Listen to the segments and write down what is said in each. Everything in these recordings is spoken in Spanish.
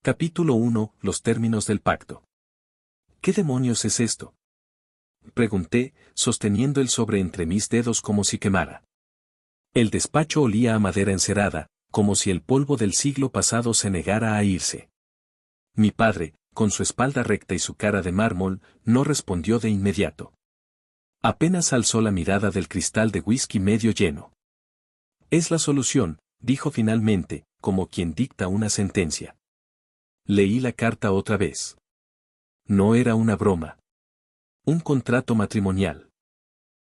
Capítulo 1. Los términos del pacto. ¿Qué demonios es esto? Pregunté, sosteniendo el sobre entre mis dedos como si quemara. El despacho olía a madera encerada, como si el polvo del siglo pasado se negara a irse. Mi padre, con su espalda recta y su cara de mármol, no respondió de inmediato. Apenas alzó la mirada del cristal de whisky medio lleno. Es la solución, dijo finalmente, como quien dicta una sentencia. Leí la carta otra vez. No era una broma. Un contrato matrimonial.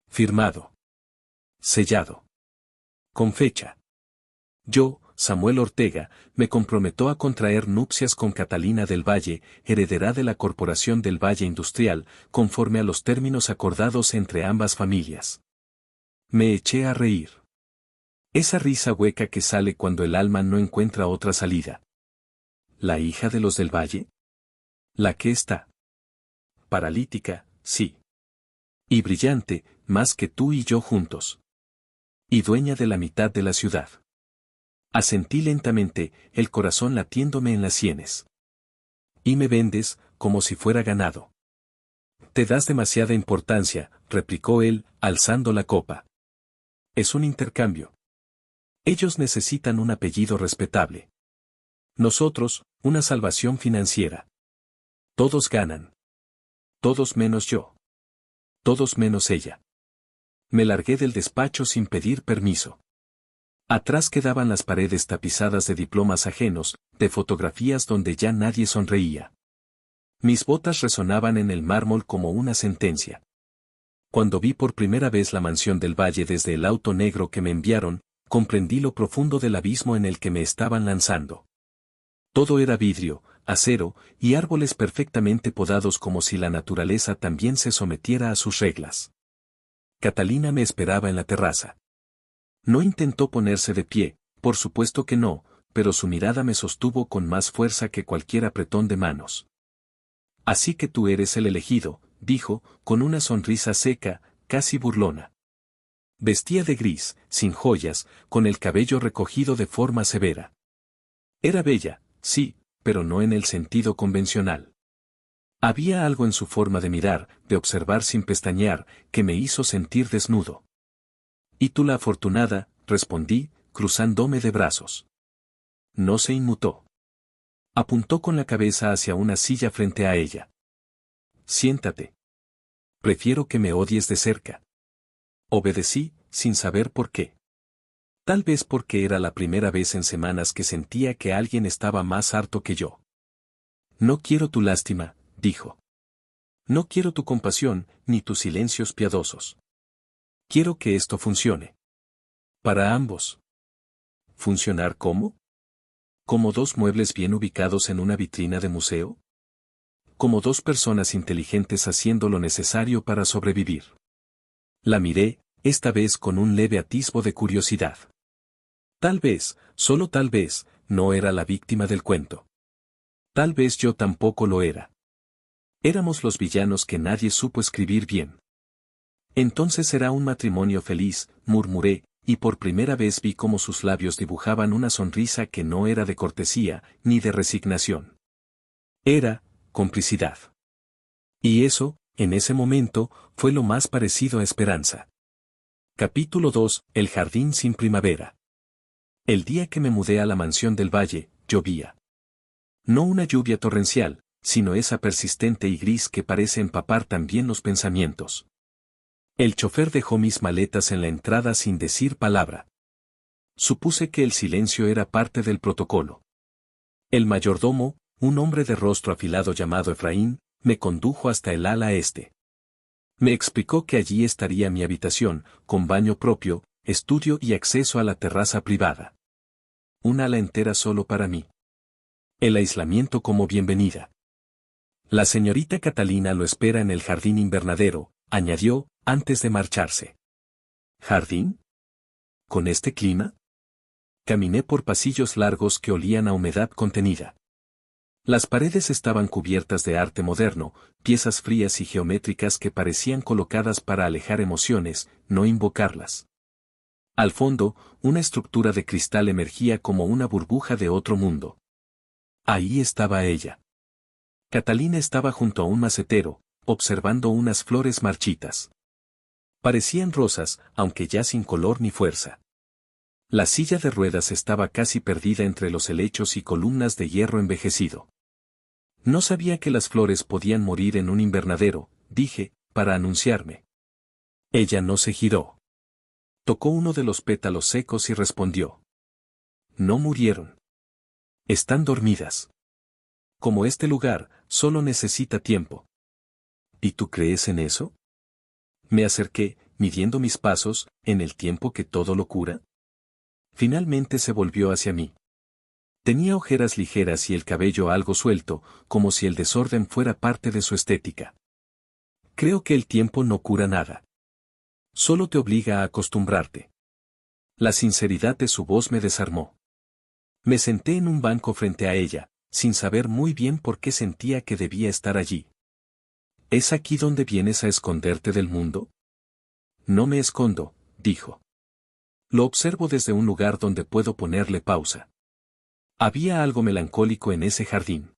Firmado. Sellado. Con fecha. Yo, Samuel Ortega, me comprometo a contraer nupcias con Catalina del Valle, heredera de la Corporación del Valle Industrial, conforme a los términos acordados entre ambas familias. Me eché a reír. Esa risa hueca que sale cuando el alma no encuentra otra salida. ¿La hija de los del Valle? ¿La que está? Paralítica, sí. Y brillante, más que tú y yo juntos. Y dueña de la mitad de la ciudad. Asentí lentamente, el corazón latiéndome en las sienes. Y me vendes, como si fuera ganado. Te das demasiada importancia, replicó él, alzando la copa. Es un intercambio. Ellos necesitan un apellido respetable. Nosotros, una salvación financiera. Todos ganan. Todos menos yo. Todos menos ella. Me largué del despacho sin pedir permiso. Atrás quedaban las paredes tapizadas de diplomas ajenos, de fotografías donde ya nadie sonreía. Mis botas resonaban en el mármol como una sentencia. Cuando vi por primera vez la mansión del Valle desde el auto negro que me enviaron, comprendí lo profundo del abismo en el que me estaban lanzando. Todo era vidrio, acero, y árboles perfectamente podados como si la naturaleza también se sometiera a sus reglas. Catalina me esperaba en la terraza. No intentó ponerse de pie, por supuesto que no, pero su mirada me sostuvo con más fuerza que cualquier apretón de manos. Así que tú eres el elegido, dijo, con una sonrisa seca, casi burlona. Vestía de gris, sin joyas, con el cabello recogido de forma severa. Era bella, sí, pero no en el sentido convencional. Había algo en su forma de mirar, de observar sin pestañear, que me hizo sentir desnudo. «¿Y tú la afortunada?», respondí, cruzándome de brazos. No se inmutó. Apuntó con la cabeza hacia una silla frente a ella. «Siéntate. Prefiero que me odies de cerca». Obedecí, sin saber por qué. Tal vez porque era la primera vez en semanas que sentía que alguien estaba más harto que yo. «No quiero tu lástima», dijo. «No quiero tu compasión, ni tus silencios piadosos. Quiero que esto funcione. Para ambos». ¿Funcionar cómo? ¿Como dos muebles bien ubicados en una vitrina de museo? ¿Como dos personas inteligentes haciendo lo necesario para sobrevivir? La miré, esta vez con un leve atisbo de curiosidad. Tal vez, solo tal vez, no era la víctima del cuento. Tal vez yo tampoco lo era. Éramos los villanos que nadie supo escribir bien. Entonces será un matrimonio feliz, murmuré, y por primera vez vi cómo sus labios dibujaban una sonrisa que no era de cortesía, ni de resignación. Era, complicidad. Y eso, en ese momento, fue lo más parecido a esperanza. Capítulo 2. El jardín sin primavera. El día que me mudé a la mansión del Valle, llovía. No una lluvia torrencial, sino esa persistente y gris que parece empapar también los pensamientos. El chofer dejó mis maletas en la entrada sin decir palabra. Supuse que el silencio era parte del protocolo. El mayordomo, un hombre de rostro afilado llamado Efraín, me condujo hasta el ala este. Me explicó que allí estaría mi habitación, con baño propio, estudio y acceso a la terraza privada. Un ala entera solo para mí. El aislamiento como bienvenida. La señorita Catalina lo espera en el jardín invernadero, añadió, antes de marcharse. ¿Jardín? ¿Con este clima? Caminé por pasillos largos que olían a humedad contenida. Las paredes estaban cubiertas de arte moderno, piezas frías y geométricas que parecían colocadas para alejar emociones, no invocarlas. Al fondo, una estructura de cristal emergía como una burbuja de otro mundo. Ahí estaba ella. Catalina estaba junto a un macetero, observando unas flores marchitas. Parecían rosas, aunque ya sin color ni fuerza. La silla de ruedas estaba casi perdida entre los helechos y columnas de hierro envejecido. No sabía que las flores podían morir en un invernadero, dije, para anunciarme. Ella no se giró. Tocó uno de los pétalos secos y respondió. No murieron. Están dormidas. Como este lugar, solo necesita tiempo. ¿Y tú crees en eso? Me acerqué, midiendo mis pasos, en el tiempo que todo lo cura. Finalmente se volvió hacia mí. Tenía ojeras ligeras y el cabello algo suelto, como si el desorden fuera parte de su estética. Creo que el tiempo no cura nada. Solo te obliga a acostumbrarte. La sinceridad de su voz me desarmó. Me senté en un banco frente a ella, sin saber muy bien por qué sentía que debía estar allí. ¿Es aquí donde vienes a esconderte del mundo? No me escondo, dijo. Lo observo desde un lugar donde puedo ponerle pausa. Había algo melancólico en ese jardín.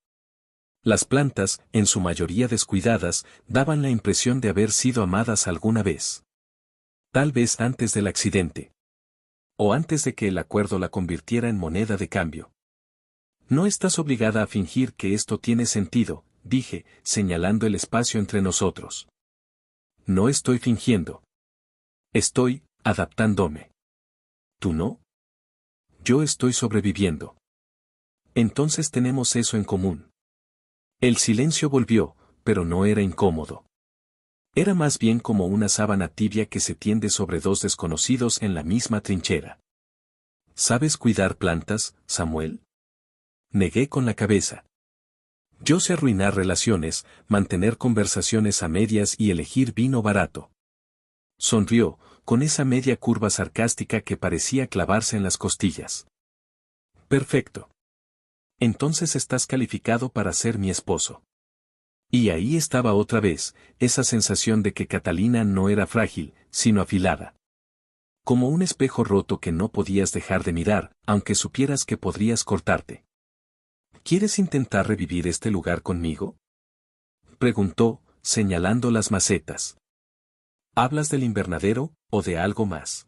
Las plantas, en su mayoría descuidadas, daban la impresión de haber sido amadas alguna vez. Tal vez antes del accidente. O antes de que el acuerdo la convirtiera en moneda de cambio. No estás obligada a fingir que esto tiene sentido, dije, señalando el espacio entre nosotros. No estoy fingiendo. Estoy adaptándome. ¿Tú no? Yo estoy sobreviviendo. Entonces tenemos eso en común. El silencio volvió, pero no era incómodo. Era más bien como una sábana tibia que se tiende sobre dos desconocidos en la misma trinchera. ¿Sabes cuidar plantas, Samuel? Negué con la cabeza. Yo sé arruinar relaciones, mantener conversaciones a medias y elegir vino barato. Sonrió, con esa media curva sarcástica que parecía clavarse en las costillas. Perfecto. Entonces estás calificado para ser mi esposo. Y ahí estaba otra vez, esa sensación de que Catalina no era frágil, sino afilada. Como un espejo roto que no podías dejar de mirar, aunque supieras que podrías cortarte. ¿Quieres intentar revivir este lugar conmigo? Preguntó, señalando las macetas. ¿Hablas del invernadero, o de algo más?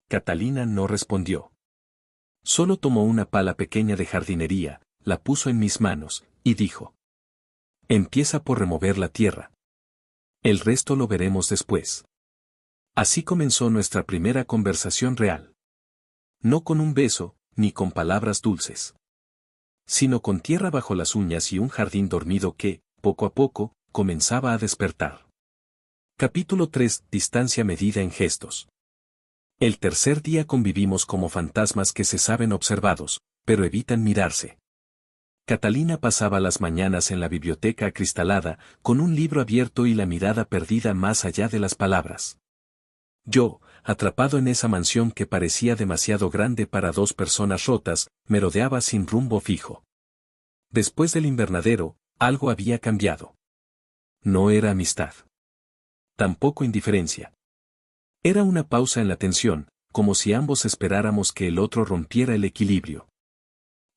Catalina no respondió. Solo tomó una pala pequeña de jardinería, la puso en mis manos, y dijo. Empieza por remover la tierra. El resto lo veremos después. Así comenzó nuestra primera conversación real. No con un beso, ni con palabras dulces. Sino con tierra bajo las uñas y un jardín dormido que, poco a poco, comenzaba a despertar. Capítulo 3. Distancia medida en gestos. El tercer día convivimos como fantasmas que se saben observados, pero evitan mirarse. Catalina pasaba las mañanas en la biblioteca acristalada, con un libro abierto y la mirada perdida más allá de las palabras. Yo, atrapado en esa mansión que parecía demasiado grande para dos personas rotas, merodeaba sin rumbo fijo. Después del invernadero, algo había cambiado. No era amistad. Tampoco indiferencia. Era una pausa en la tensión, como si ambos esperáramos que el otro rompiera el equilibrio.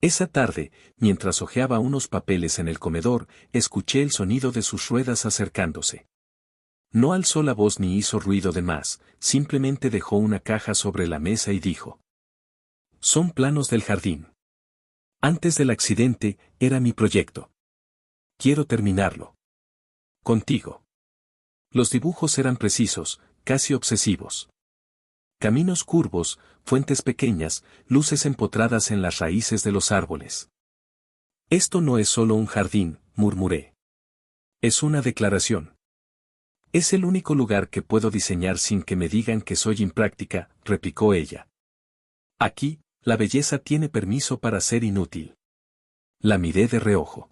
Esa tarde, mientras hojeaba unos papeles en el comedor, escuché el sonido de sus ruedas acercándose. No alzó la voz ni hizo ruido de más, simplemente dejó una caja sobre la mesa y dijo. Son planos del jardín. Antes del accidente, era mi proyecto. Quiero terminarlo. Contigo. Los dibujos eran precisos, casi obsesivos. Caminos curvos, fuentes pequeñas, luces empotradas en las raíces de los árboles. Esto no es solo un jardín, murmuré. Es una declaración. Es el único lugar que puedo diseñar sin que me digan que soy impráctica, replicó ella. Aquí, la belleza tiene permiso para ser inútil. La miré de reojo.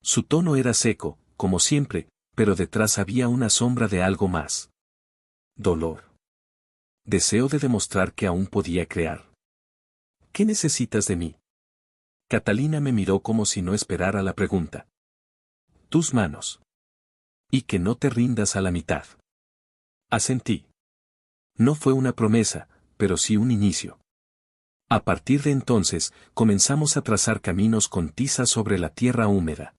Su tono era seco, como siempre, pero detrás había una sombra de algo más. Dolor. Deseo de demostrar que aún podía crear. ¿Qué necesitas de mí? Catalina me miró como si no esperara la pregunta. Tus manos. Y que no te rindas a la mitad. Asentí. No fue una promesa, pero sí un inicio. A partir de entonces, comenzamos a trazar caminos con tiza sobre la tierra húmeda.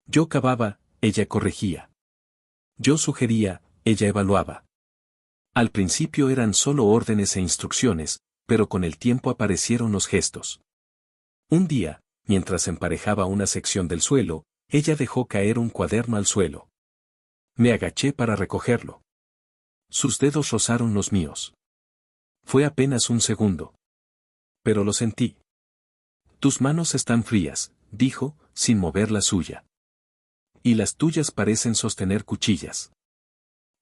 Yo cavaba, ella corregía. Yo sugería, ella evaluaba. Al principio eran solo órdenes e instrucciones, pero con el tiempo aparecieron los gestos. Un día, mientras emparejaba una sección del suelo, ella dejó caer un cuaderno al suelo. Me agaché para recogerlo. Sus dedos rozaron los míos. Fue apenas un segundo. Pero lo sentí. Tus manos están frías, dijo, sin mover la suya. Y las tuyas parecen sostener cuchillas.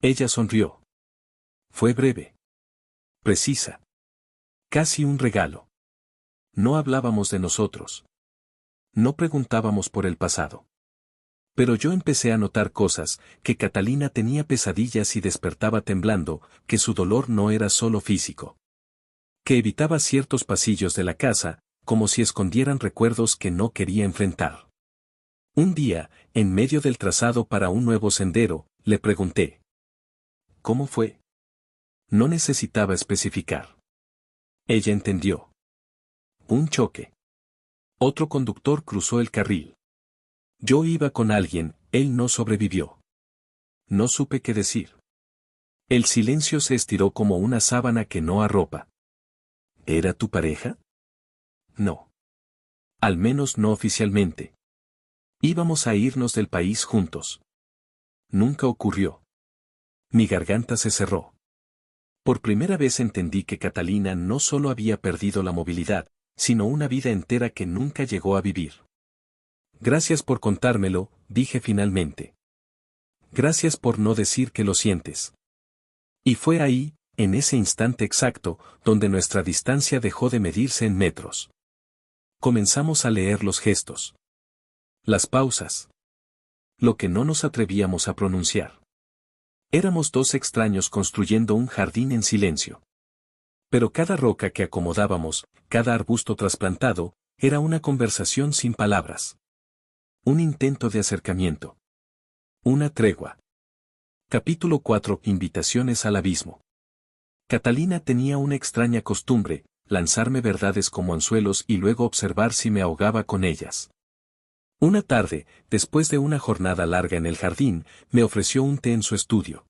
Ella sonrió. Fue breve. Precisa. Casi un regalo. No hablábamos de nosotros. No preguntábamos por el pasado. Pero yo empecé a notar cosas, que Catalina tenía pesadillas y despertaba temblando, que su dolor no era solo físico. Que evitaba ciertos pasillos de la casa, como si escondieran recuerdos que no quería enfrentar. Un día, en medio del trazado para un nuevo sendero, le pregunté. ¿Cómo fue? No necesitaba especificar. Ella entendió. Un choque. Otro conductor cruzó el carril. Yo iba con alguien, él no sobrevivió. No supe qué decir. El silencio se estiró como una sábana que no arropa. ¿Era tu pareja? No. Al menos no oficialmente. Íbamos a irnos del país juntos. Nunca ocurrió. Mi garganta se cerró. Por primera vez entendí que Catalina no solo había perdido la movilidad, sino una vida entera que nunca llegó a vivir. Gracias por contármelo, dije finalmente. Gracias por no decir que lo sientes. Y fue ahí, en ese instante exacto, donde nuestra distancia dejó de medirse en metros. Comenzamos a leer los gestos. Las pausas. Lo que no nos atrevíamos a pronunciar. Éramos dos extraños construyendo un jardín en silencio. Pero cada roca que acomodábamos, cada arbusto trasplantado, era una conversación sin palabras. Un intento de acercamiento. Una tregua. Capítulo 4. Invitaciones al abismo. Catalina tenía una extraña costumbre, lanzarme verdades como anzuelos y luego observar si me ahogaba con ellas. Una tarde, después de una jornada larga en el jardín, me ofreció un té en su estudio.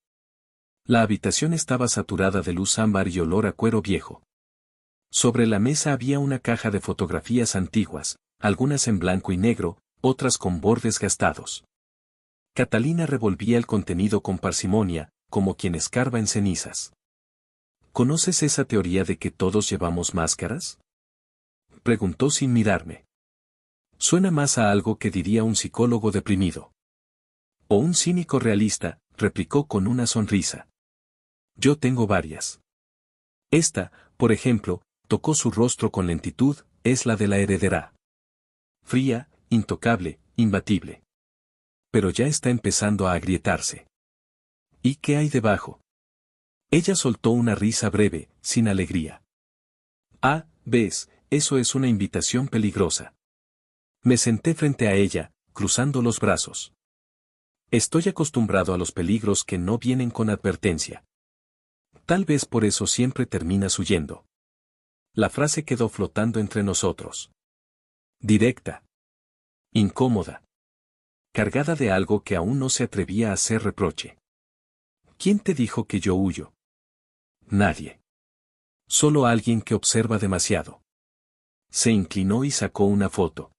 La habitación estaba saturada de luz ámbar y olor a cuero viejo. Sobre la mesa había una caja de fotografías antiguas, algunas en blanco y negro, otras con bordes gastados. Catalina revolvía el contenido con parsimonia, como quien escarba en cenizas. ¿Conoces esa teoría de que todos llevamos máscaras? Preguntó sin mirarme. Suena más a algo que diría un psicólogo deprimido. O un cínico realista, replicó con una sonrisa. Yo tengo varias. Esta, por ejemplo, tocó su rostro con lentitud, es la de la heredera. Fría, intocable, imbatible. Pero ya está empezando a agrietarse. ¿Y qué hay debajo? Ella soltó una risa breve, sin alegría. Ah, ves, eso es una invitación peligrosa. Me senté frente a ella, cruzando los brazos. Estoy acostumbrado a los peligros que no vienen con advertencia. Tal vez por eso siempre terminas huyendo. La frase quedó flotando entre nosotros. Directa. Incómoda. Cargada de algo que aún no se atrevía a hacer reproche. ¿Quién te dijo que yo huyo? Nadie. Solo alguien que observa demasiado. Se inclinó y sacó una foto.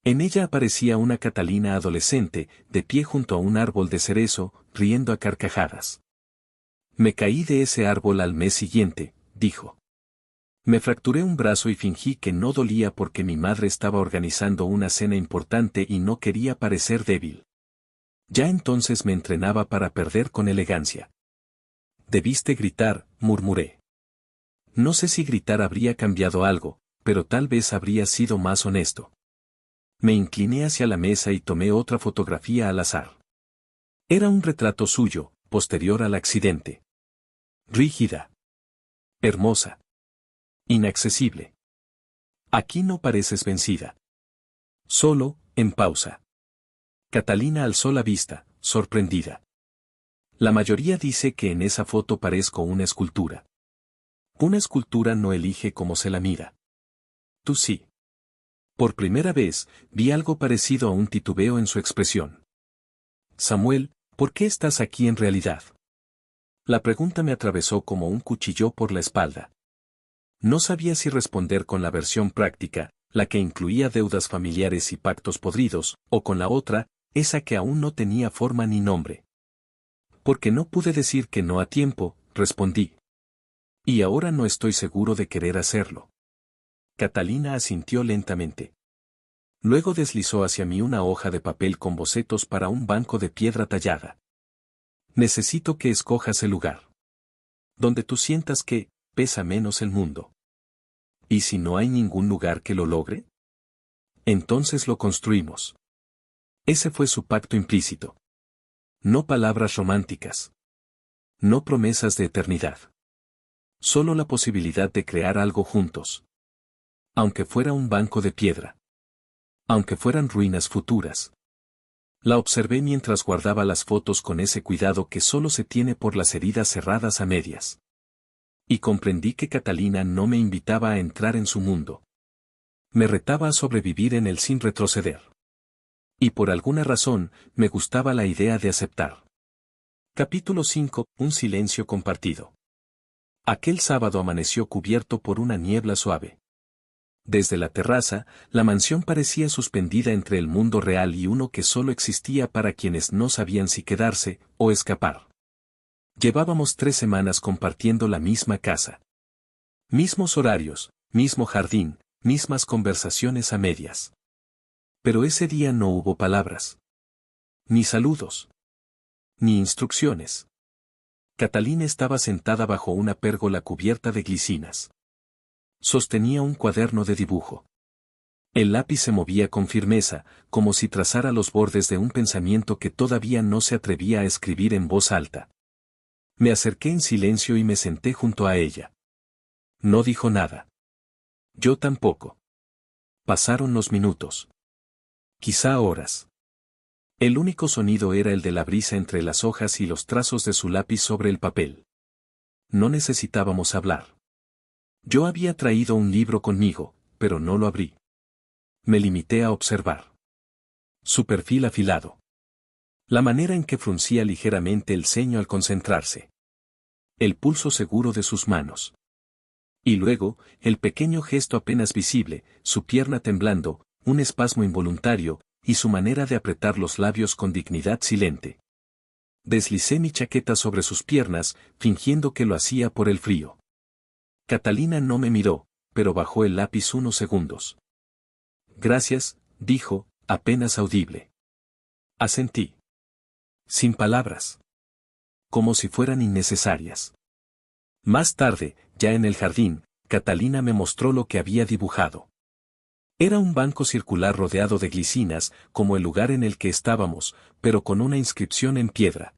En ella aparecía una Catalina adolescente, de pie junto a un árbol de cerezo, riendo a carcajadas. Me caí de ese árbol al mes siguiente, dijo. Me fracturé un brazo y fingí que no dolía porque mi madre estaba organizando una cena importante y no quería parecer débil. Ya entonces me entrenaba para perder con elegancia. Debiste gritar, murmuré. No sé si gritar habría cambiado algo, pero tal vez habría sido más honesto. Me incliné hacia la mesa y tomé otra fotografía al azar. Era un retrato suyo, posterior al accidente. Rígida. Hermosa. Inaccesible. Aquí no pareces vencida. Solo, en pausa. Catalina alzó la vista, sorprendida. La mayoría dice que en esa foto parezco una escultura. Una escultura no elige cómo se la mira. Tú sí. Por primera vez, vi algo parecido a un titubeo en su expresión. Samuel, ¿por qué estás aquí en realidad? La pregunta me atravesó como un cuchillo por la espalda. No sabía si responder con la versión práctica, la que incluía deudas familiares y pactos podridos, o con la otra, esa que aún no tenía forma ni nombre. Porque no pude decir que no a tiempo, respondí. Y ahora no estoy seguro de querer hacerlo. Catalina asintió lentamente. Luego deslizó hacia mí una hoja de papel con bocetos para un banco de piedra tallada. Necesito que escojas el lugar. Donde tú sientas que pesa menos el mundo. ¿Y si no hay ningún lugar que lo logre? Entonces lo construimos. Ese fue su pacto implícito. No palabras románticas. No promesas de eternidad. Solo la posibilidad de crear algo juntos. Aunque fuera un banco de piedra. Aunque fueran ruinas futuras. La observé mientras guardaba las fotos con ese cuidado que solo se tiene por las heridas cerradas a medias. Y comprendí que Catalina no me invitaba a entrar en su mundo. Me retaba a sobrevivir en él sin retroceder. Y por alguna razón, me gustaba la idea de aceptar. Capítulo 5. Un silencio compartido. Aquel sábado amaneció cubierto por una niebla suave. Desde la terraza, la mansión parecía suspendida entre el mundo real y uno que solo existía para quienes no sabían si quedarse o escapar. Llevábamos 3 semanas compartiendo la misma casa. Mismos horarios, mismo jardín, mismas conversaciones a medias. Pero ese día no hubo palabras. Ni saludos. Ni instrucciones. Catalina estaba sentada bajo una pérgola cubierta de glicinas. Sostenía un cuaderno de dibujo. El lápiz se movía con firmeza, como si trazara los bordes de un pensamiento que todavía no se atrevía a escribir en voz alta. Me acerqué en silencio y me senté junto a ella. No dijo nada. Yo tampoco. Pasaron los minutos. Quizá horas. El único sonido era el de la brisa entre las hojas y los trazos de su lápiz sobre el papel. No necesitábamos hablar. Yo había traído un libro conmigo, pero no lo abrí. Me limité a observar. Su perfil afilado. La manera en que fruncía ligeramente el ceño al concentrarse. El pulso seguro de sus manos. Y luego, el pequeño gesto apenas visible, su pierna temblando, un espasmo involuntario, y su manera de apretar los labios con dignidad silente. Deslicé mi chaqueta sobre sus piernas, fingiendo que lo hacía por el frío. Catalina no me miró, pero bajó el lápiz unos segundos. Gracias, dijo, apenas audible. Asentí. Sin palabras. Como si fueran innecesarias. Más tarde, ya en el jardín, Catalina me mostró lo que había dibujado. Era un banco circular rodeado de glicinas, como el lugar en el que estábamos, pero con una inscripción en piedra.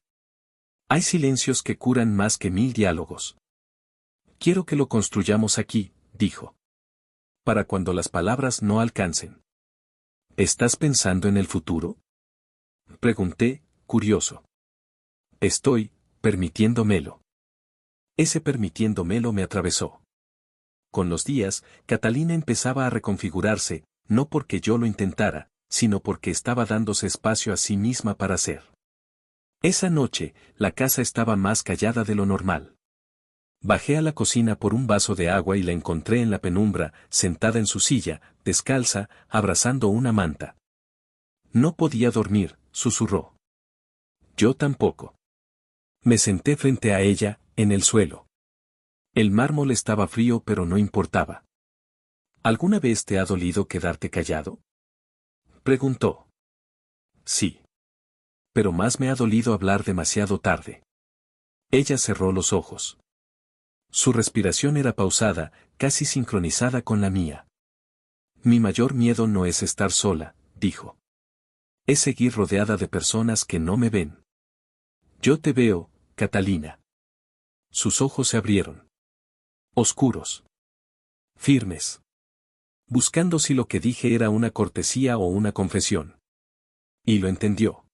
Hay silencios que curan más que 1000 diálogos. Quiero que lo construyamos aquí, dijo. Para cuando las palabras no alcancen. ¿Estás pensando en el futuro? Pregunté, curioso. Estoy, permitiéndomelo. Ese permitiéndomelo me atravesó. Con los días, Catalina empezaba a reconfigurarse, no porque yo lo intentara, sino porque estaba dándose espacio a sí misma para ser. Esa noche, la casa estaba más callada de lo normal. Bajé a la cocina por un vaso de agua y la encontré en la penumbra, sentada en su silla, descalza, abrazando una manta. No podía dormir, susurró. Yo tampoco. Me senté frente a ella, en el suelo. El mármol estaba frío pero no importaba. ¿Alguna vez te ha dolido quedarte callado? Preguntó. Sí. Pero más me ha dolido hablar demasiado tarde. Ella cerró los ojos. Su respiración era pausada, casi sincronizada con la mía. Mi mayor miedo no es estar sola, dijo. Es seguir rodeada de personas que no me ven. Yo te veo, Catalina. Sus ojos se abrieron. Oscuros. Firmes. Buscando si lo que dije era una cortesía o una confesión. Y lo entendió.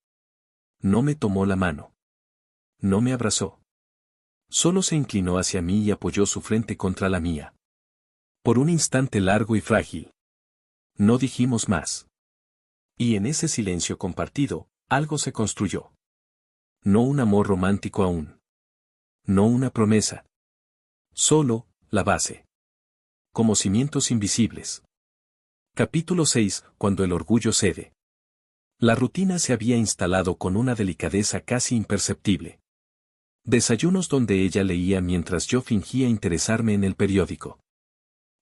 No me tomó la mano. No me abrazó. Solo se inclinó hacia mí y apoyó su frente contra la mía. Por un instante largo y frágil. No dijimos más. Y en ese silencio compartido, algo se construyó. No un amor romántico aún. No una promesa. Solo, la base. Como cimientos invisibles. Capítulo 6. Cuando el orgullo cede. La rutina se había instalado con una delicadeza casi imperceptible. Desayunos donde ella leía mientras yo fingía interesarme en el periódico.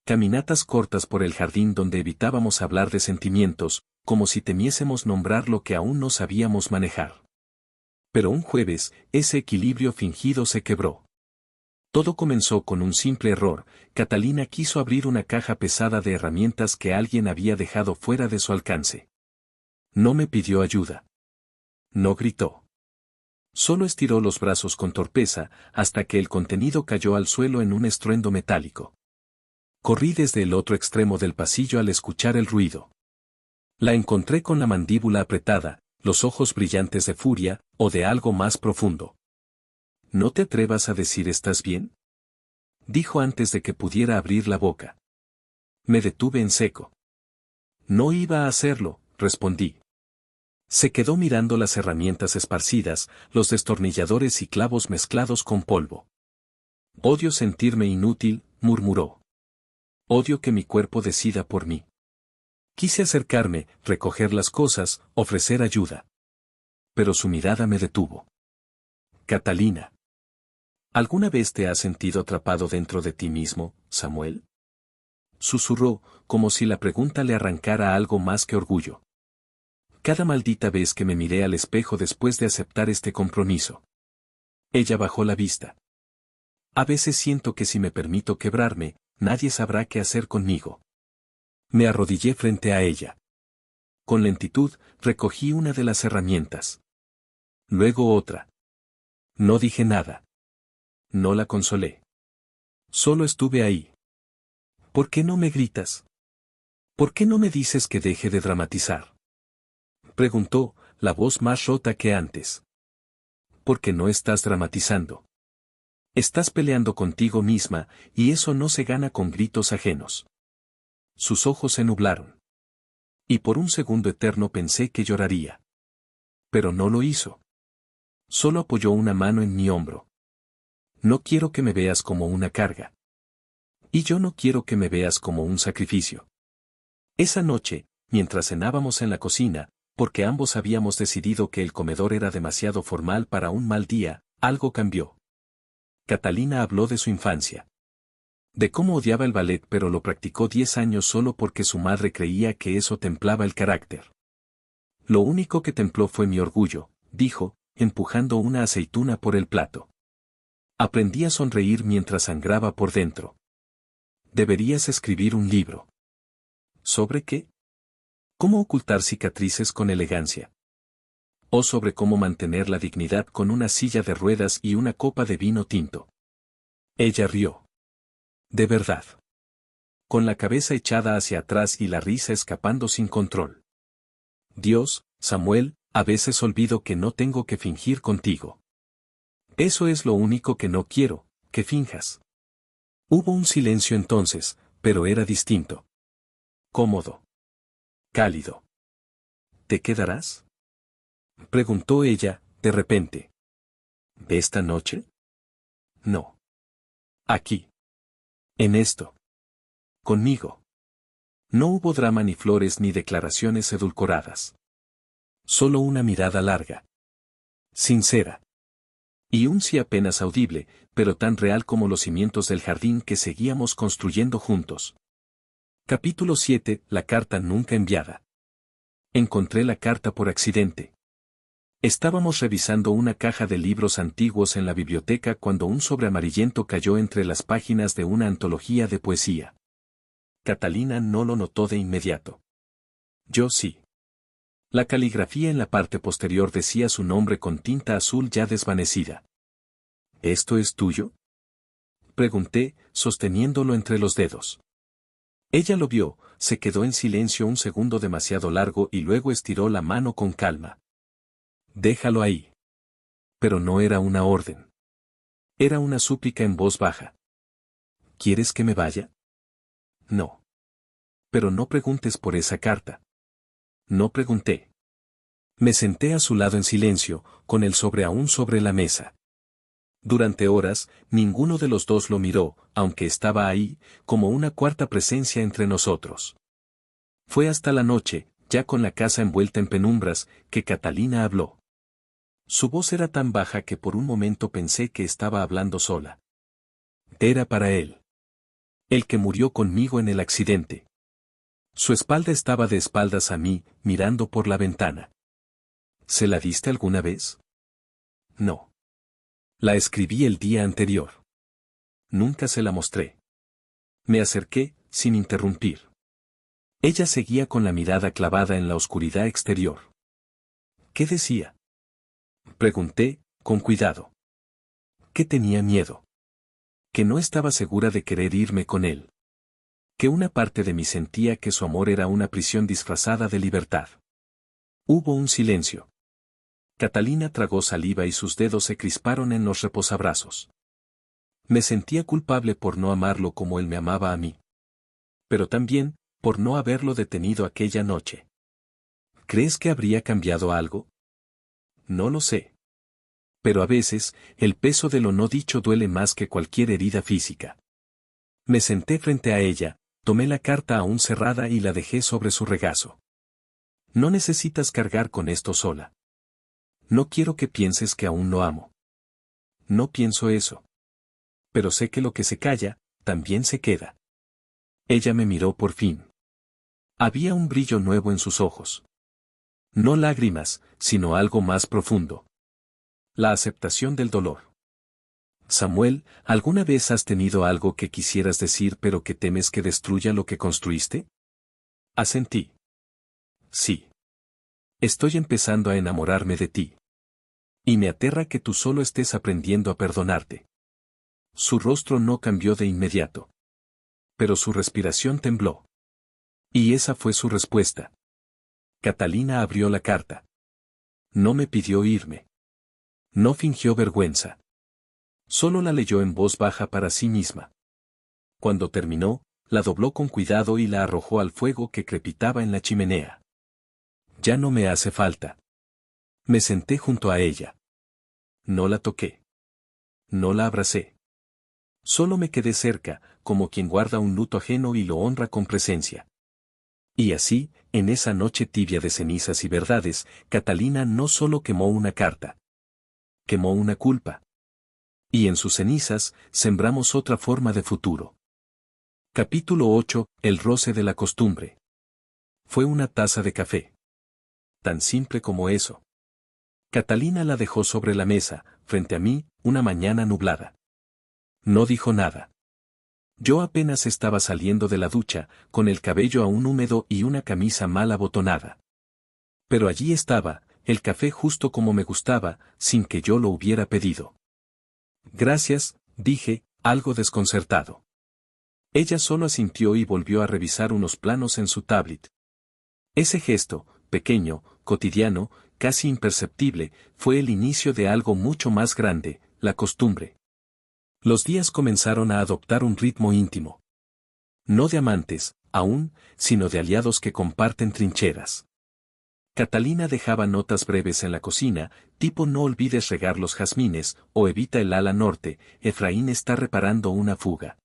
Caminatas cortas por el jardín donde evitábamos hablar de sentimientos, como si temiésemos nombrar lo que aún no sabíamos manejar. Pero un jueves, ese equilibrio fingido se quebró. Todo comenzó con un simple error. Catalina quiso abrir una caja pesada de herramientas que alguien había dejado fuera de su alcance. No me pidió ayuda. No gritó. Solo estiró los brazos con torpeza, hasta que el contenido cayó al suelo en un estruendo metálico. Corrí desde el otro extremo del pasillo al escuchar el ruido. La encontré con la mandíbula apretada, los ojos brillantes de furia, o de algo más profundo. «¿No te atrevas a decir estás bien?», dijo antes de que pudiera abrir la boca. Me detuve en seco. «No iba a hacerlo», respondí. Se quedó mirando las herramientas esparcidas, los destornilladores y clavos mezclados con polvo. «Odio sentirme inútil», murmuró. «Odio que mi cuerpo decida por mí». Quise acercarme, recoger las cosas, ofrecer ayuda. Pero su mirada me detuvo. «Catalina. ¿Alguna vez te has sentido atrapado dentro de ti mismo, Samuel?», susurró, como si la pregunta le arrancara algo más que orgullo. «Cada maldita vez que me miré al espejo después de aceptar este compromiso». Ella bajó la vista. «A veces siento que si me permito quebrarme, nadie sabrá qué hacer conmigo». Me arrodillé frente a ella. Con lentitud, recogí una de las herramientas. Luego otra. No dije nada. No la consolé. Solo estuve ahí. «¿Por qué no me gritas? ¿Por qué no me dices que deje de dramatizar?», preguntó, la voz más rota que antes. «Porque no estás dramatizando. Estás peleando contigo misma, y eso no se gana con gritos ajenos». Sus ojos se nublaron. Y por un segundo eterno pensé que lloraría. Pero no lo hizo. Solo apoyó una mano en mi hombro. «No quiero que me veas como una carga. Y yo no quiero que me veas como un sacrificio». Esa noche, mientras cenábamos en la cocina, porque ambos habíamos decidido que el comedor era demasiado formal para un mal día, algo cambió. Catalina habló de su infancia. De cómo odiaba el ballet pero lo practicó 10 años solo porque su madre creía que eso templaba el carácter. «Lo único que templó fue mi orgullo», dijo, empujando una aceituna por el plato. Aprendí a sonreír mientras sangraba por dentro. «Deberías escribir un libro». ¿Sobre qué? ¿Cómo ocultar cicatrices con elegancia? ¿O sobre cómo mantener la dignidad con una silla de ruedas y una copa de vino tinto? Ella rió. De verdad. Con la cabeza echada hacia atrás y la risa escapando sin control. «Dios, Samuel, a veces olvido que no tengo que fingir contigo. Eso es lo único que no quiero, que finjas». Hubo un silencio entonces, pero era distinto. Cómodo. Cálido. «¿Te quedarás?», preguntó ella, de repente. «¿Esta noche?». «No. Aquí. En esto. Conmigo». No hubo drama ni flores ni declaraciones edulcoradas. Solo una mirada larga. Sincera. Y un sí apenas audible, pero tan real como los cimientos del jardín que seguíamos construyendo juntos. Capítulo 7. La carta nunca enviada. Encontré la carta por accidente. Estábamos revisando una caja de libros antiguos en la biblioteca cuando un sobre amarillento cayó entre las páginas de una antología de poesía. Catalina no lo notó de inmediato. Yo sí. La caligrafía en la parte posterior decía su nombre con tinta azul ya desvanecida. «¿Esto es tuyo?», pregunté, sosteniéndolo entre los dedos. Ella lo vio, se quedó en silencio un segundo demasiado largo y luego estiró la mano con calma. «Déjalo ahí». Pero no era una orden. Era una súplica en voz baja. ¿Quieres que me vaya? No. Pero no preguntes por esa carta. No pregunté. Me senté a su lado en silencio, con el sobre aún sobre la mesa. Durante horas, ninguno de los dos lo miró, aunque estaba ahí, como una cuarta presencia entre nosotros. Fue hasta la noche, ya con la casa envuelta en penumbras, que Catalina habló. Su voz era tan baja que por un momento pensé que estaba hablando sola. Era para él. El que murió conmigo en el accidente. Su espalda estaba de espaldas a mí, mirando por la ventana. ¿Se la diste alguna vez? No. La escribí el día anterior. Nunca se la mostré. Me acerqué, sin interrumpir. Ella seguía con la mirada clavada en la oscuridad exterior. ¿Qué decía? Pregunté, con cuidado. Que tenía miedo. Que no estaba segura de querer irme con él. Que una parte de mí sentía que su amor era una prisión disfrazada de libertad. Hubo un silencio. Catalina tragó saliva y sus dedos se crisparon en los reposabrazos. Me sentía culpable por no amarlo como él me amaba a mí. Pero también, por no haberlo detenido aquella noche. ¿Crees que habría cambiado algo? No lo sé. Pero a veces, el peso de lo no dicho duele más que cualquier herida física. Me senté frente a ella, tomé la carta aún cerrada y la dejé sobre su regazo. No necesitas cargar con esto sola. No quiero que pienses que aún lo amo. No pienso eso. Pero sé que lo que se calla, también se queda. Ella me miró por fin. Había un brillo nuevo en sus ojos. No lágrimas, sino algo más profundo. La aceptación del dolor. Samuel, ¿alguna vez has tenido algo que quisieras decir pero que temes que destruya lo que construiste? Asentí. Sí. Estoy empezando a enamorarme de ti. Y me aterra que tú solo estés aprendiendo a perdonarte. Su rostro no cambió de inmediato. Pero su respiración tembló. Y esa fue su respuesta. Catalina abrió la carta. No me pidió irme. No fingió vergüenza. Solo la leyó en voz baja para sí misma. Cuando terminó, la dobló con cuidado y la arrojó al fuego que crepitaba en la chimenea. Ya no me hace falta. Me senté junto a ella. No la toqué. No la abracé. Solo me quedé cerca, como quien guarda un luto ajeno y lo honra con presencia. Y así, en esa noche tibia de cenizas y verdades, Catalina no solo quemó una carta. Quemó una culpa. Y en sus cenizas, sembramos otra forma de futuro. Capítulo 8. El roce de la costumbre. Fue una taza de café. Tan simple como eso. Catalina la dejó sobre la mesa, frente a mí, una mañana nublada. No dijo nada. Yo apenas estaba saliendo de la ducha, con el cabello aún húmedo y una camisa mal abotonada. Pero allí estaba, el café justo como me gustaba, sin que yo lo hubiera pedido. Gracias, dije, algo desconcertado. Ella solo asintió y volvió a revisar unos planos en su tablet. Ese gesto, pequeño, cotidiano, casi imperceptible, fue el inicio de algo mucho más grande, la costumbre. Los días comenzaron a adoptar un ritmo íntimo. No de amantes, aún, sino de aliados que comparten trincheras. Catalina dejaba notas breves en la cocina, tipo no olvides regar los jazmines, o evita el ala norte, Efraín está reparando una fuga.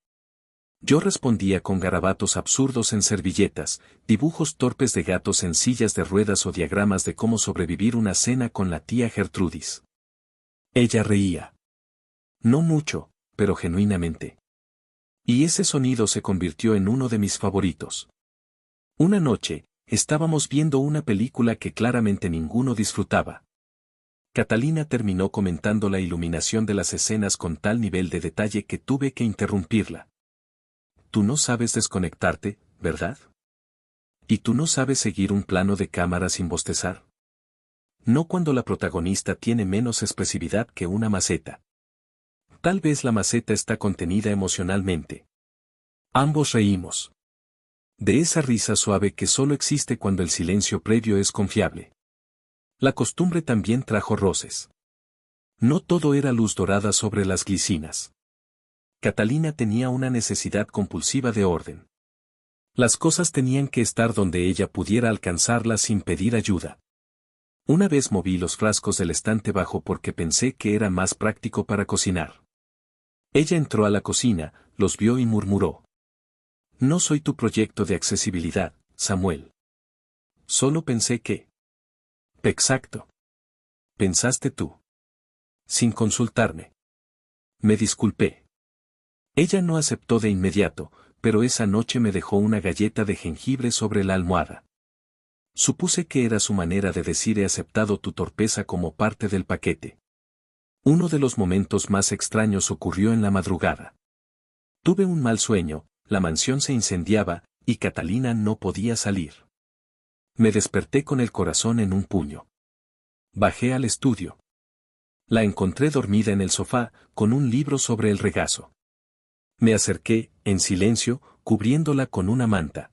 Yo respondía con garabatos absurdos en servilletas, dibujos torpes de gatos en sillas de ruedas o diagramas de cómo sobrevivir una cena con la tía Gertrudis. Ella reía. No mucho, pero genuinamente. Y ese sonido se convirtió en uno de mis favoritos. Una noche, estábamos viendo una película que claramente ninguno disfrutaba. Catalina terminó comentando la iluminación de las escenas con tal nivel de detalle que tuve que interrumpirla. Tú no sabes desconectarte, ¿verdad? ¿Y tú no sabes seguir un plano de cámara sin bostezar? No cuando la protagonista tiene menos expresividad que una maceta. Tal vez la maceta está contenida emocionalmente. Ambos reímos. De esa risa suave que solo existe cuando el silencio previo es confiable. La costumbre también trajo roces. No todo era luz dorada sobre las glicinas. Catalina tenía una necesidad compulsiva de orden. Las cosas tenían que estar donde ella pudiera alcanzarlas sin pedir ayuda. Una vez moví los frascos del estante bajo porque pensé que era más práctico para cocinar. Ella entró a la cocina, los vio y murmuró. No soy tu proyecto de accesibilidad, Samuel. Solo pensé que... Exacto. Pensaste tú. Sin consultarme. Me disculpé. Ella no aceptó de inmediato, pero esa noche me dejó una galleta de jengibre sobre la almohada. Supuse que era su manera de decir he aceptado tu torpeza como parte del paquete. Uno de los momentos más extraños ocurrió en la madrugada. Tuve un mal sueño, la mansión se incendiaba, y Catalina no podía salir. Me desperté con el corazón en un puño. Bajé al estudio. La encontré dormida en el sofá, con un libro sobre el regazo. Me acerqué, en silencio, cubriéndola con una manta.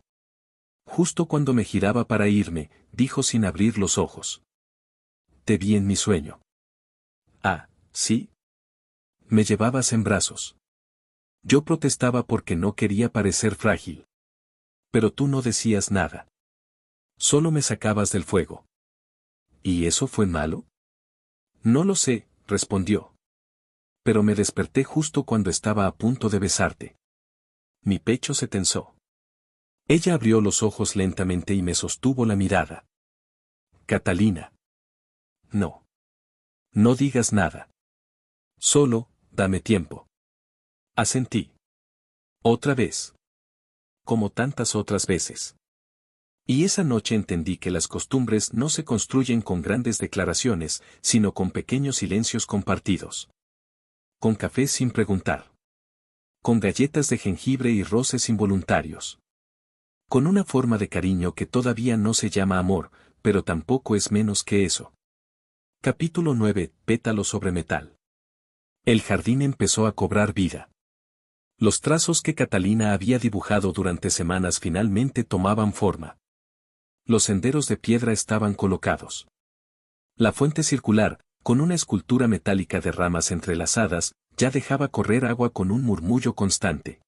Justo cuando me giraba para irme, dijo sin abrir los ojos. Te vi en mi sueño. Ah, ¿sí? Me llevabas en brazos. Yo protestaba porque no quería parecer frágil. Pero tú no decías nada. Solo me sacabas del fuego. ¿Y eso fue malo? No lo sé, respondió. Pero me desperté justo cuando estaba a punto de besarte. Mi pecho se tensó. Ella abrió los ojos lentamente y me sostuvo la mirada. Catalina. No. No digas nada. Solo, dame tiempo. Asentí. Otra vez. Como tantas otras veces. Y esa noche entendí que las costumbres no se construyen con grandes declaraciones, sino con pequeños silencios compartidos. Con café sin preguntar. Con galletas de jengibre y roces involuntarios. Con una forma de cariño que todavía no se llama amor, pero tampoco es menos que eso. Capítulo 9. Pétalo sobre metal. El jardín empezó a cobrar vida. Los trazos que Catalina había dibujado durante semanas finalmente tomaban forma. Los senderos de piedra estaban colocados. La fuente circular, con una escultura metálica de ramas entrelazadas, ya dejaba correr agua con un murmullo constante.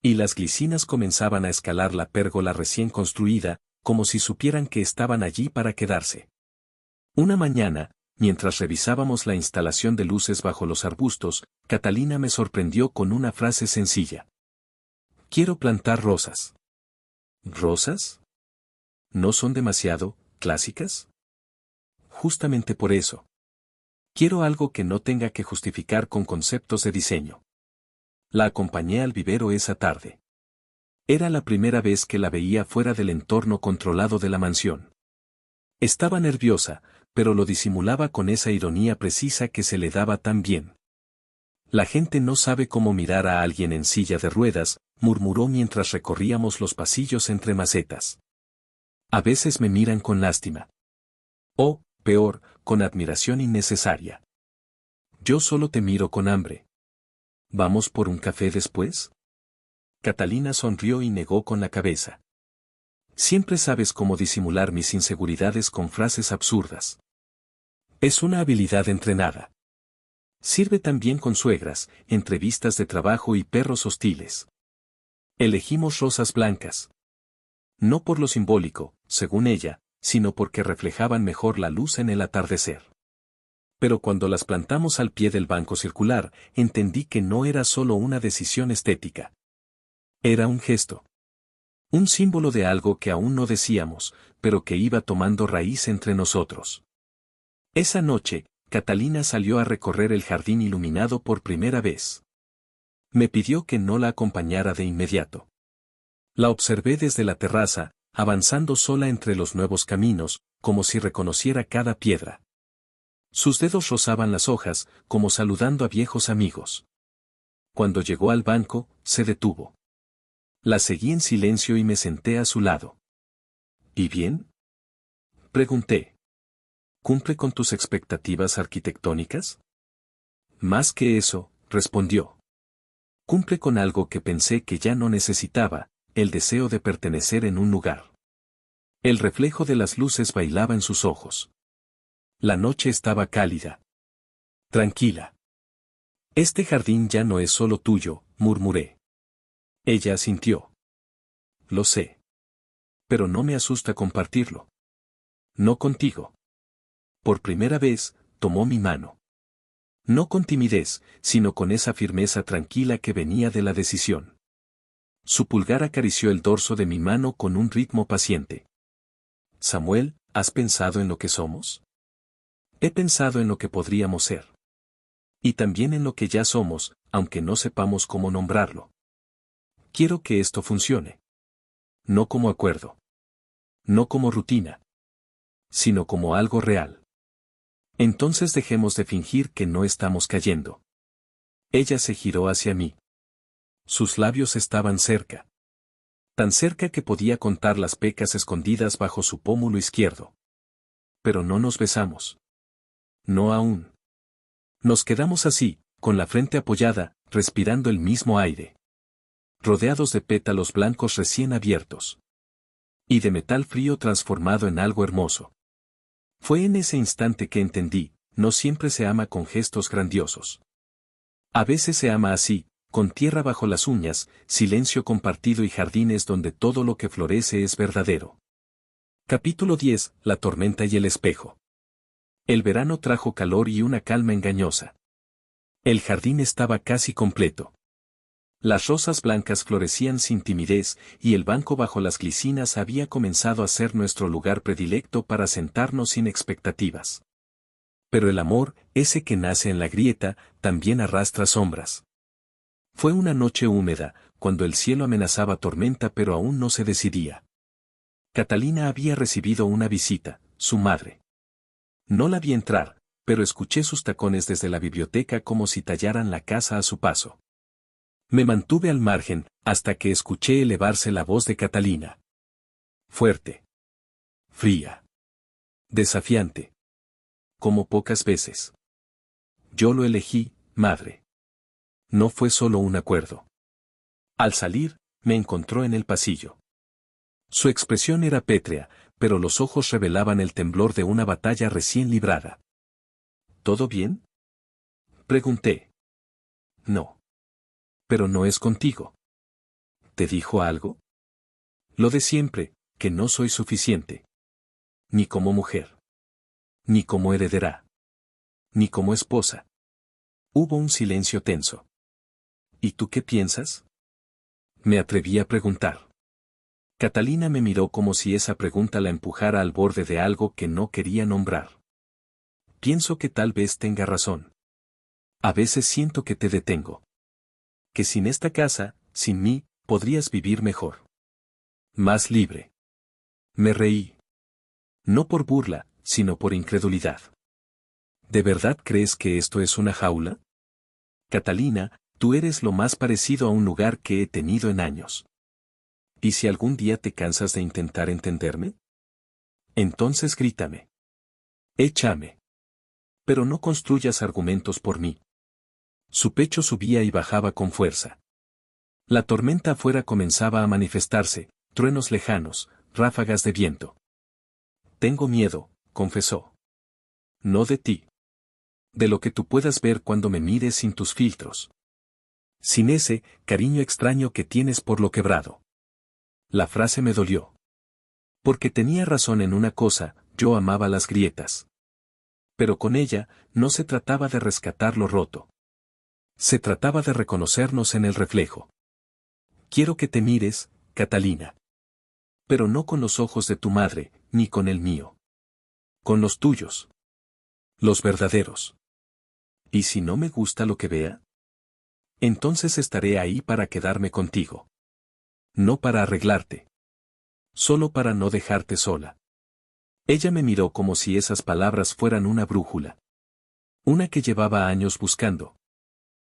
Y las glicinas comenzaban a escalar la pérgola recién construida, como si supieran que estaban allí para quedarse. Una mañana, mientras revisábamos la instalación de luces bajo los arbustos, Catalina me sorprendió con una frase sencilla. Quiero plantar rosas. ¿Rosas? ¿No son demasiado clásicas? Justamente por eso. Quiero algo que no tenga que justificar con conceptos de diseño. La acompañé al vivero esa tarde. Era la primera vez que la veía fuera del entorno controlado de la mansión. Estaba nerviosa, pero lo disimulaba con esa ironía precisa que se le daba tan bien. La gente no sabe cómo mirar a alguien en silla de ruedas, murmuró mientras recorríamos los pasillos entre macetas. A veces me miran con lástima. O, peor, con admiración innecesaria. Yo solo te miro con hambre. ¿Vamos por un café después? Catalina sonrió y negó con la cabeza. Siempre sabes cómo disimular mis inseguridades con frases absurdas. Es una habilidad entrenada. Sirve también con suegras, entrevistas de trabajo y perros hostiles. Elegimos rosas blancas. No por lo simbólico, según ella, sino porque reflejaban mejor la luz en el atardecer. Pero cuando las plantamos al pie del banco circular, entendí que no era solo una decisión estética. Era un gesto. Un símbolo de algo que aún no decíamos, pero que iba tomando raíz entre nosotros. Esa noche, Catalina salió a recorrer el jardín iluminado por primera vez. Me pidió que no la acompañara de inmediato. La observé desde la terraza, avanzando sola entre los nuevos caminos, como si reconociera cada piedra. Sus dedos rozaban las hojas, como saludando a viejos amigos. Cuando llegó al banco, se detuvo. La seguí en silencio y me senté a su lado. ¿Y bien? Pregunté. ¿Cumple con tus expectativas arquitectónicas? Más que eso, respondió. Cumple con algo que pensé que ya no necesitaba, el deseo de pertenecer en un lugar. El reflejo de las luces bailaba en sus ojos. La noche estaba cálida. Tranquila. Este jardín ya no es solo tuyo, murmuré. Ella asintió. Lo sé. Pero no me asusta compartirlo. No contigo. Por primera vez, tomó mi mano. No con timidez, sino con esa firmeza tranquila que venía de la decisión. Su pulgar acarició el dorso de mi mano con un ritmo paciente. Samuel, ¿has pensado en lo que somos? He pensado en lo que podríamos ser. Y también en lo que ya somos, aunque no sepamos cómo nombrarlo. Quiero que esto funcione. No como acuerdo. No como rutina. Sino como algo real. Entonces dejemos de fingir que no estamos cayendo. Ella se giró hacia mí. Sus labios estaban cerca. Tan cerca que podía contar las pecas escondidas bajo su pómulo izquierdo. Pero no nos besamos. No aún. Nos quedamos así, con la frente apoyada, respirando el mismo aire. Rodeados de pétalos blancos recién abiertos. Y de metal frío transformado en algo hermoso. Fue en ese instante que entendí, no siempre se ama con gestos grandiosos. A veces se ama así, con tierra bajo las uñas, silencio compartido y jardines donde todo lo que florece es verdadero. Capítulo 10. La tormenta y el espejo. El verano trajo calor y una calma engañosa. El jardín estaba casi completo. Las rosas blancas florecían sin timidez y el banco bajo las glicinas había comenzado a ser nuestro lugar predilecto para sentarnos sin expectativas. Pero el amor, ese que nace en la grieta, también arrastra sombras. Fue una noche húmeda, cuando el cielo amenazaba tormenta pero aún no se decidía. Catalina había recibido una visita, su madre. No la vi entrar, pero escuché sus tacones desde la biblioteca como si tallaran la casa a su paso. Me mantuve al margen, hasta que escuché elevarse la voz de Catalina. Fuerte. Fría. Desafiante. Como pocas veces. Yo lo elegí, madre. No fue solo un acuerdo. Al salir, me encontró en el pasillo. Su expresión era pétrea, pero los ojos revelaban el temblor de una batalla recién librada. ¿Todo bien? Pregunté. No. Pero no es contigo. ¿Te dijo algo? Lo de siempre, que no soy suficiente. Ni como mujer. Ni como heredera. Ni como esposa. Hubo un silencio tenso. ¿Y tú qué piensas? Me atreví a preguntar. Catalina me miró como si esa pregunta la empujara al borde de algo que no quería nombrar. Pienso que tal vez tenga razón. A veces siento que te detengo. Que sin esta casa, sin mí, podrías vivir mejor. Más libre. Me reí. No por burla, sino por incredulidad. ¿De verdad crees que esto es una jaula? Catalina, tú eres lo más parecido a un lugar que he tenido en años. ¿Y si algún día te cansas de intentar entenderme? Entonces grítame. Échame. Pero no construyas argumentos por mí. Su pecho subía y bajaba con fuerza. La tormenta afuera comenzaba a manifestarse, truenos lejanos, ráfagas de viento. Tengo miedo, confesó. No de ti. De lo que tú puedas ver cuando me mires sin tus filtros. Sin ese cariño extraño que tienes por lo quebrado. La frase me dolió. Porque tenía razón en una cosa, yo amaba las grietas. Pero con ella, no se trataba de rescatar lo roto. Se trataba de reconocernos en el reflejo. Quiero que te mires, Catalina. Pero no con los ojos de tu madre, ni con el mío. Con los tuyos. Los verdaderos. ¿Y si no me gusta lo que vea? Entonces estaré ahí para quedarme contigo. No para arreglarte. Solo para no dejarte sola. Ella me miró como si esas palabras fueran una brújula. Una que llevaba años buscando.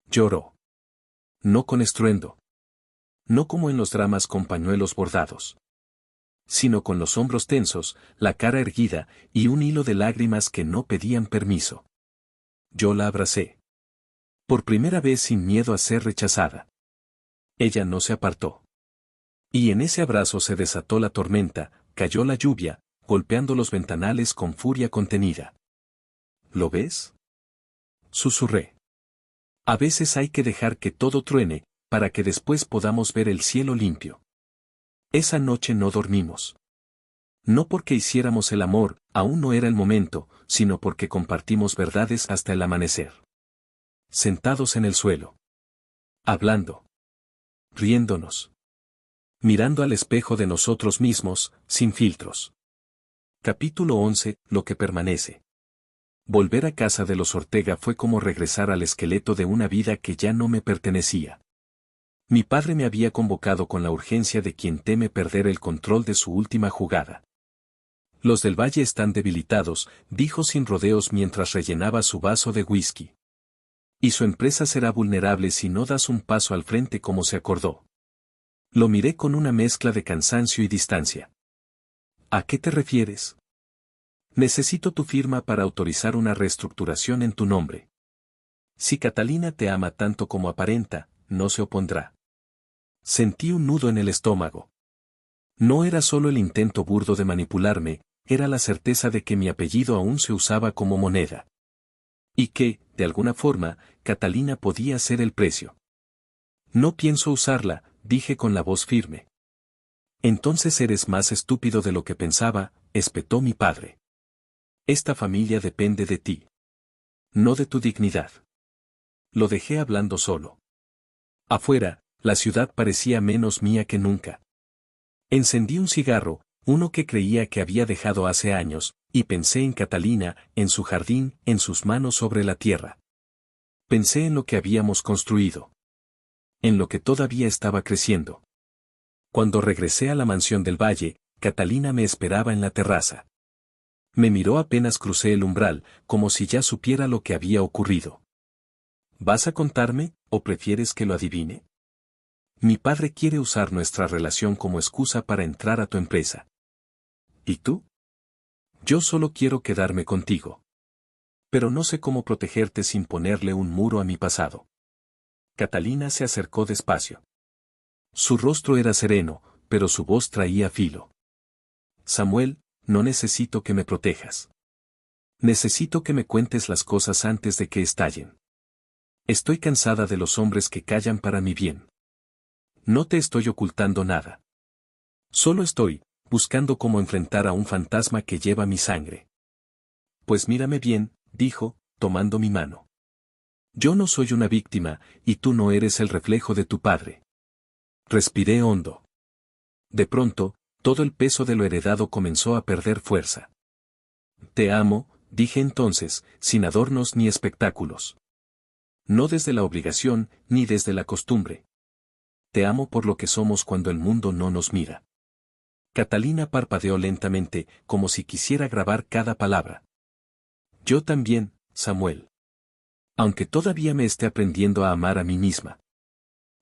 Lloró. No con estruendo. No como en los dramas con pañuelos bordados. Sino con los hombros tensos, la cara erguida, y un hilo de lágrimas que no pedían permiso. Yo la abracé. Por primera vez sin miedo a ser rechazada. Ella no se apartó. Y en ese abrazo se desató la tormenta, cayó la lluvia, golpeando los ventanales con furia contenida. ¿Lo ves? susurré. A veces hay que dejar que todo truene, para que después podamos ver el cielo limpio. Esa noche no dormimos. No porque hiciéramos el amor, aún no era el momento, sino porque compartimos verdades hasta el amanecer. Sentados en el suelo. Hablando. Riéndonos. Mirando al espejo de nosotros mismos, sin filtros. Capítulo 11. Lo que permanece. Volver a casa de los Ortega fue como regresar al esqueleto de una vida que ya no me pertenecía. Mi padre me había convocado con la urgencia de quien teme perder el control de su última jugada. Los del Valle están debilitados, dijo sin rodeos mientras rellenaba su vaso de whisky. Y su empresa será vulnerable si no das un paso al frente como se acordó. Lo miré con una mezcla de cansancio y distancia. ¿A qué te refieres? Necesito tu firma para autorizar una reestructuración en tu nombre. Si Catalina te ama tanto como aparenta, no se opondrá. Sentí un nudo en el estómago. No era solo el intento burdo de manipularme, era la certeza de que mi apellido aún se usaba como moneda. Y que, de alguna forma, Catalina podía ser el precio. No pienso usarla, dije con la voz firme. Entonces eres más estúpido de lo que pensaba, espetó mi padre. Esta familia depende de ti. No de tu dignidad. Lo dejé hablando solo. Afuera, la ciudad parecía menos mía que nunca. Encendí un cigarro, uno que creía que había dejado hace años, y pensé en Catalina, en su jardín, en sus manos sobre la tierra. Pensé en lo que habíamos construido. En lo que todavía estaba creciendo. Cuando regresé a la mansión del Valle, Catalina me esperaba en la terraza. Me miró apenas crucé el umbral, como si ya supiera lo que había ocurrido. ¿Vas a contarme, o prefieres que lo adivine? Mi padre quiere usar nuestra relación como excusa para entrar a tu empresa. ¿Y tú? Yo solo quiero quedarme contigo. Pero no sé cómo protegerte sin ponerle un muro a mi pasado. Catalina se acercó despacio. Su rostro era sereno, pero su voz traía filo. Samuel, no necesito que me protejas. Necesito que me cuentes las cosas antes de que estallen. Estoy cansada de los hombres que callan para mi bien. No te estoy ocultando nada. Solo estoy buscando cómo enfrentar a un fantasma que lleva mi sangre. Pues mírame bien, dijo, tomando mi mano. Yo no soy una víctima, y tú no eres el reflejo de tu padre. Respiré hondo. De pronto, todo el peso de lo heredado comenzó a perder fuerza. Te amo, dije entonces, sin adornos ni espectáculos. No desde la obligación, ni desde la costumbre. Te amo por lo que somos cuando el mundo no nos mira. Catalina parpadeó lentamente, como si quisiera grabar cada palabra. Yo también, Samuel. Aunque todavía me esté aprendiendo a amar a mí misma.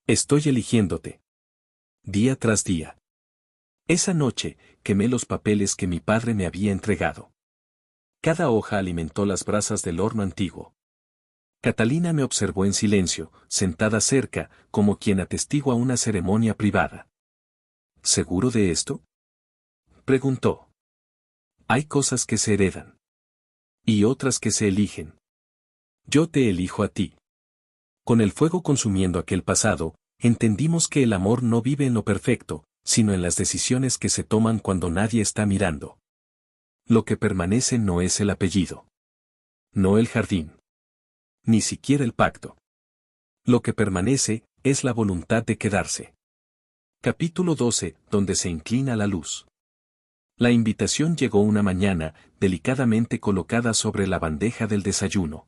Estoy eligiéndote. Día tras día. Esa noche, quemé los papeles que mi padre me había entregado. Cada hoja alimentó las brasas del horno antiguo. Catalina me observó en silencio, sentada cerca, como quien atestigua una ceremonia privada. ¿Seguro de esto? Preguntó. Hay cosas que se heredan. Y otras que se eligen. Yo te elijo a ti. Con el fuego consumiendo aquel pasado, entendimos que el amor no vive en lo perfecto, sino en las decisiones que se toman cuando nadie está mirando. Lo que permanece no es el apellido. No el jardín. Ni siquiera el pacto. Lo que permanece es la voluntad de quedarse. Capítulo 12, donde se inclina la luz. La invitación llegó una mañana, delicadamente colocada sobre la bandeja del desayuno.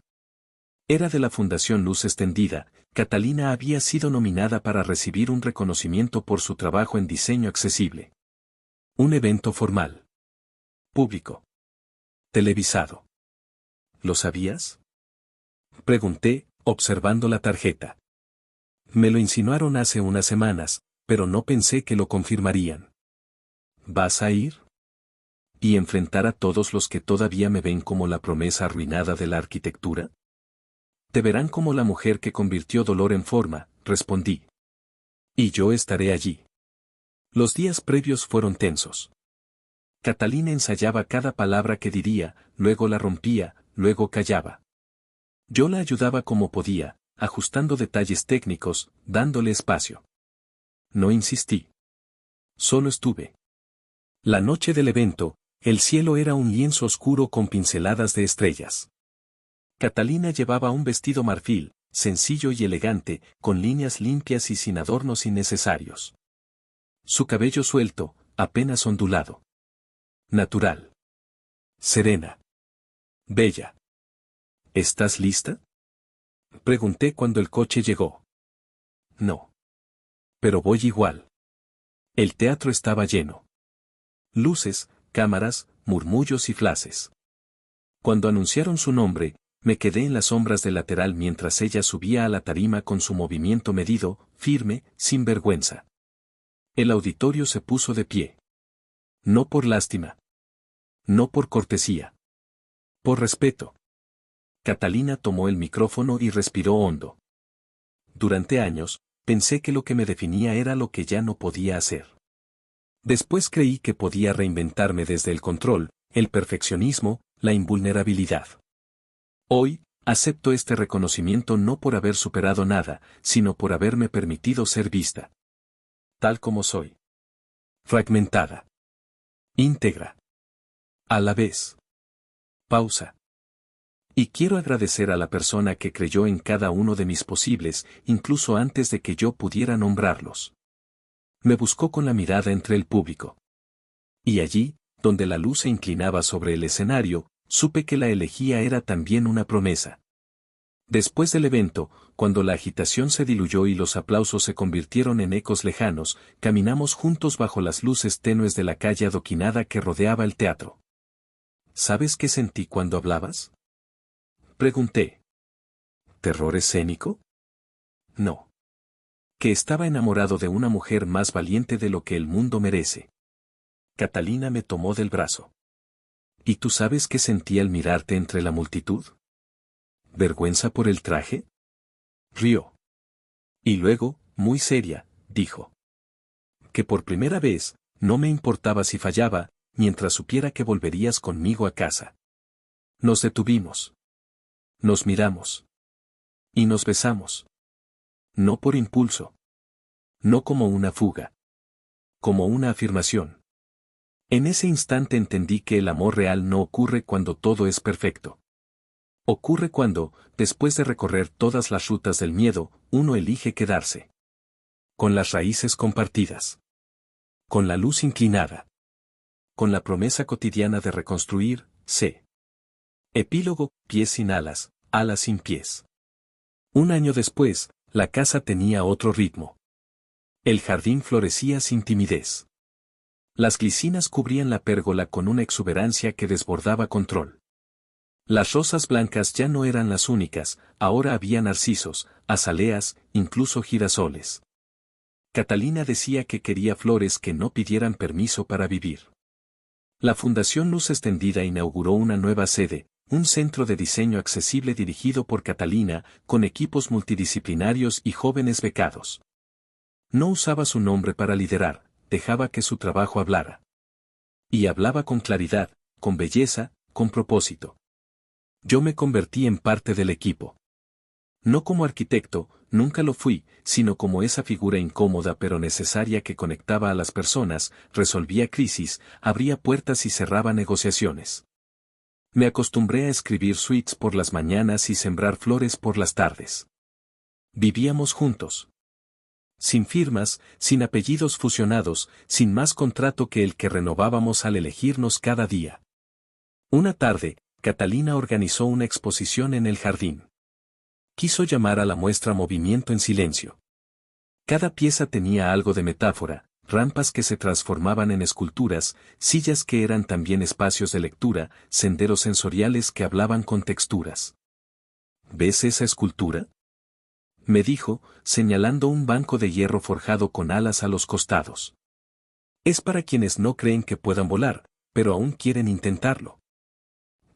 Era de la Fundación Luz Extendida. Catalina había sido nominada para recibir un reconocimiento por su trabajo en diseño accesible. Un evento formal. Público. Televisado. ¿Lo sabías? Pregunté, observando la tarjeta. Me lo insinuaron hace unas semanas, pero no pensé que lo confirmarían. ¿Vas a ir? ¿Y enfrentar a todos los que todavía me ven como la promesa arruinada de la arquitectura? Te verán como la mujer que convirtió dolor en forma, respondí. Y yo estaré allí. Los días previos fueron tensos. Catalina ensayaba cada palabra que diría, luego la rompía, luego callaba. Yo la ayudaba como podía, ajustando detalles técnicos, dándole espacio. No insistí. Solo estuve. La noche del evento, el cielo era un lienzo oscuro con pinceladas de estrellas. Catalina llevaba un vestido marfil, sencillo y elegante, con líneas limpias y sin adornos innecesarios. Su cabello suelto, apenas ondulado. Natural. Serena. Bella. ¿Estás lista? Pregunté cuando el coche llegó. No. Pero voy igual. El teatro estaba lleno. Luces, cámaras, murmullos y flashes. Cuando anunciaron su nombre, me quedé en las sombras del lateral mientras ella subía a la tarima con su movimiento medido, firme, sin vergüenza. El auditorio se puso de pie. No por lástima. No por cortesía. Por respeto. Catalina tomó el micrófono y respiró hondo. Durante años, pensé que lo que me definía era lo que ya no podía hacer. Después creí que podía reinventarme desde el control, el perfeccionismo, la invulnerabilidad. Hoy, acepto este reconocimiento no por haber superado nada, sino por haberme permitido ser vista. Tal como soy. Fragmentada. Íntegra. A la vez. Pausa. Y quiero agradecer a la persona que creyó en cada uno de mis posibles, incluso antes de que yo pudiera nombrarlos. Me buscó con la mirada entre el público. Y allí, donde la luz se inclinaba sobre el escenario, supe que la elegía era también una promesa. Después del evento, cuando la agitación se diluyó y los aplausos se convirtieron en ecos lejanos, caminamos juntos bajo las luces tenues de la calle adoquinada que rodeaba el teatro. ¿Sabes qué sentí cuando hablabas? Pregunté. ¿Terror escénico? No. Que estaba enamorado de una mujer más valiente de lo que el mundo merece. Catalina me tomó del brazo. ¿Y tú sabes qué sentí al mirarte entre la multitud? ¿Vergüenza por el traje? Rió. Y luego, muy seria, dijo. Que por primera vez, no me importaba si fallaba, mientras supiera que volverías conmigo a casa. Nos detuvimos. Nos miramos. Y nos besamos. No por impulso. No como una fuga. Como una afirmación. En ese instante entendí que el amor real no ocurre cuando todo es perfecto. Ocurre cuando, después de recorrer todas las rutas del miedo, uno elige quedarse. Con las raíces compartidas. Con la luz inclinada. Con la promesa cotidiana de reconstruir, sé. Epílogo, pies sin alas, alas sin pies. Un año después, la casa tenía otro ritmo. El jardín florecía sin timidez. Las glicinas cubrían la pérgola con una exuberancia que desbordaba control. Las rosas blancas ya no eran las únicas, ahora había narcisos, azaleas, incluso girasoles. Catalina decía que quería flores que no pidieran permiso para vivir. La Fundación Luz Extendida inauguró una nueva sede, un centro de diseño accesible dirigido por Catalina, con equipos multidisciplinarios y jóvenes becados. No usaba su nombre para liderar, dejaba que su trabajo hablara. Y hablaba con claridad, con belleza, con propósito. Yo me convertí en parte del equipo. No como arquitecto, nunca lo fui, sino como esa figura incómoda pero necesaria que conectaba a las personas, resolvía crisis, abría puertas y cerraba negociaciones. Me acostumbré a escribir suites por las mañanas y sembrar flores por las tardes. Vivíamos juntos. Sin firmas, sin apellidos fusionados, sin más contrato que el que renovábamos al elegirnos cada día. Una tarde, Catalina organizó una exposición en el jardín. Quiso llamar a la muestra Movimiento en Silencio. Cada pieza tenía algo de metáfora, rampas que se transformaban en esculturas, sillas que eran también espacios de lectura, senderos sensoriales que hablaban con texturas. ¿Ves esa escultura?, me dijo, señalando un banco de hierro forjado con alas a los costados. Es para quienes no creen que puedan volar, pero aún quieren intentarlo.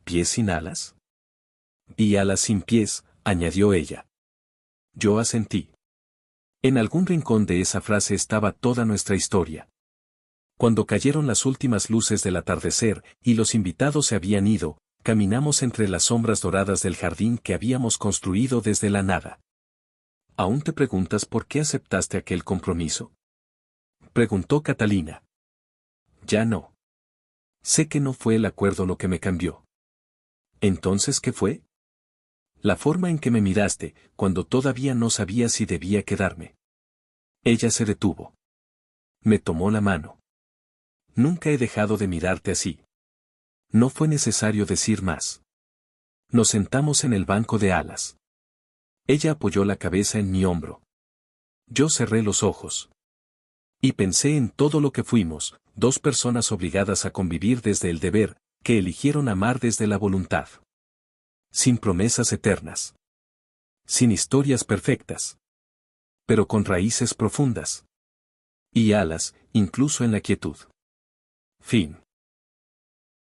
¿Pies sin alas? Y alas sin pies, añadió ella. Yo asentí. En algún rincón de esa frase estaba toda nuestra historia. Cuando cayeron las últimas luces del atardecer y los invitados se habían ido, Caminamos entre las sombras doradas del jardín que habíamos construido desde la nada. ¿Aún te preguntas por qué aceptaste aquel compromiso? Preguntó Catalina. Ya no. Sé que no fue el acuerdo lo que me cambió. ¿Entonces qué fue? La forma en que me miraste, cuando todavía no sabía si debía quedarme. Ella se detuvo. Me tomó la mano. Nunca he dejado de mirarte así. No fue necesario decir más. Nos sentamos en el banco de alas. Ella apoyó la cabeza en mi hombro. Yo cerré los ojos. Y pensé en todo lo que fuimos, dos personas obligadas a convivir desde el deber, que eligieron amar desde la voluntad. Sin promesas eternas. Sin historias perfectas. Pero con raíces profundas. Y alas, incluso en la quietud. Fin.